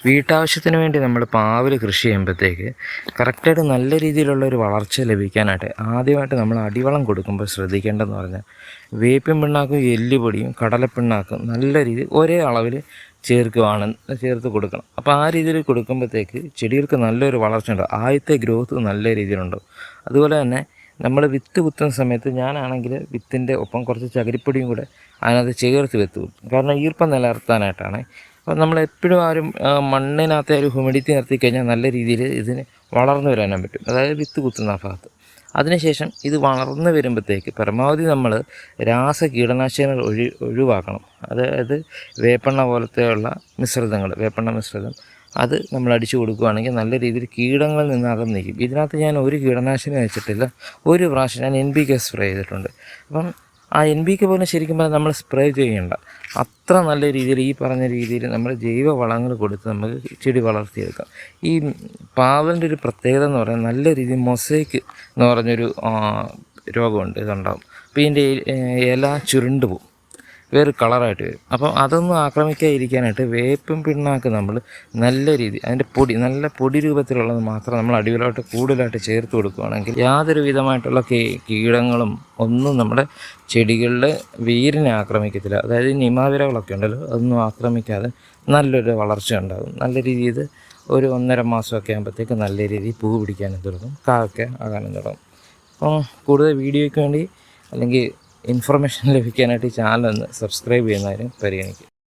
വീട്ടാവശ്യത്തിന് വേണ്ടി നമ്മൾ പാവൽ കൃഷി ചെയ്യുമ്പോഴത്തേക്ക് കറക്റ്റായിട്ട് നല്ല രീതിയിലുള്ളൊരു വളർച്ച ലഭിക്കാനായിട്ട് ആദ്യമായിട്ട് നമ്മൾ അടിവളം കൊടുക്കുമ്പോൾ ശ്രദ്ധിക്കേണ്ടതെന്ന് പറഞ്ഞാൽ വേപ്പിൻ പിണ്ണാക്കും എല്ലുപൊടിയും കടലപ്പിണ്ണാക്കും നല്ല രീതിയിൽ ഒരേ അളവിൽ ചേർത്ത് കൊടുക്കണം. അപ്പോൾ ആ രീതിയിൽ കൊടുക്കുമ്പോഴത്തേക്ക് ചെടികൾക്ക് നല്ലൊരു വളർച്ച ഉണ്ടാവും. ആദ്യത്തെ ഗ്രോത്ത് നല്ല രീതിയിലുണ്ടാവും. അതുപോലെ തന്നെ നമ്മൾ വിത്ത് കുത്തുന്ന സമയത്ത് ഞാനാണെങ്കിൽ വിത്തിൻ്റെ ഒപ്പം കുറച്ച് ചകിരിപ്പൊടിയും കൂടെ അതിനകത്ത് ചേർത്ത് വിത്ത് കുത്തും. കാരണം ഈർപ്പം നിലനിർത്താനായിട്ടാണ്. അപ്പോൾ നമ്മളെപ്പോഴും മണ്ണിനകത്തെ ഒരു ഹ്യൂമിഡിറ്റി നിർത്തി കഴിഞ്ഞാൽ നല്ല രീതിയിൽ ഇതിന് വളർന്നു വരാനും പറ്റും, അതായത് വിത്ത് കുത്തുന്ന ഭാഗത്ത്. അതിനുശേഷം ഇത് വളർന്നു വരുമ്പോഴത്തേക്ക് പരമാവധി നമ്മൾ കീടനാശിനികൾ ഒഴിവാക്കണം. അതായത് വേപ്പെണ്ണ പോലത്തെയുള്ള വേപ്പെണ്ണ മിശ്രിതം അത് നമ്മൾ അടിച്ചു കൊടുക്കുകയാണെങ്കിൽ നല്ല രീതിയിൽ കീടങ്ങളിൽ നിന്ന് അകന്നിരിക്കും. ഇതിനകത്ത് ഞാൻ ഒരു കീടനാശിനി വെച്ചിട്ടില്ല. ഒരു പ്രാവശ്യം ഞാൻ NPK സ്പ്രേ ചെയ്തിട്ടുണ്ട്. അപ്പം ആ NPK പോലും ശരിക്കും പറഞ്ഞാൽ നമ്മൾ സ്പ്രേ ചെയ്യേണ്ട. അത്ര നല്ല രീതിയിൽ ഈ പറഞ്ഞ രീതിയിൽ നമ്മൾ ജൈവ വളങ്ങൾ കൊടുത്ത് നമുക്ക് ചെടി വളർത്തിയെടുക്കാം. ഈ പാവലിൻ്റെ ഒരു പ്രത്യേകത എന്ന് പറയുന്നത് നല്ല രീതിയിൽ മൊസൈക്ക് എന്ന് പറഞ്ഞൊരു രോഗമുണ്ട്, ഇതുണ്ടാകും. അപ്പോൾ ഇതിൻ്റെ ഇല ചുരുണ്ട് പോകും, വേറെ കളറായിട്ട് വരും. അപ്പം അതൊന്നും ആക്രമിക്കാതിരിക്കാനായിട്ട് വേപ്പും പിണ്ണാക്ക് നമ്മൾ നല്ല രീതി അതിൻ്റെ നല്ല പൊടി രൂപത്തിലുള്ളത് മാത്രം നമ്മൾ അടിവലമായിട്ട് കൂടുതലായിട്ട് ചേർത്ത് കൊടുക്കുകയാണെങ്കിൽ യാതൊരു വിധമായിട്ടുള്ള കീടങ്ങളും ഒന്നും നമ്മുടെ ചെടികളുടെ വേരിനെ ആക്രമിക്കത്തില്ല. അതായത് നിമാവിരകളൊക്കെ ഉണ്ടല്ലോ, അതൊന്നും ആക്രമിക്കാതെ നല്ലൊരു വളർച്ച ഉണ്ടാകും. നല്ല രീതിയിൽ ഒരു 1.5 മാസമൊക്കെ ആകുമ്പോഴത്തേക്ക് നല്ല രീതിയിൽ പൂ പിടിക്കാനും തുടങ്ങും, കായൊക്കെ ആകാനും തുടങ്ങും. അപ്പം കൂടുതൽ വീഡിയോയ്ക്ക് വേണ്ടി അല്ലെങ്കിൽ ഇൻഫർമേഷൻ ലഭിക്കാനായിട്ട് ഈ ചാനൽ ഒന്ന് സബ്സ്ക്രൈബ് ചെയ്യുന്നതിന് പരിഗണിക്കും.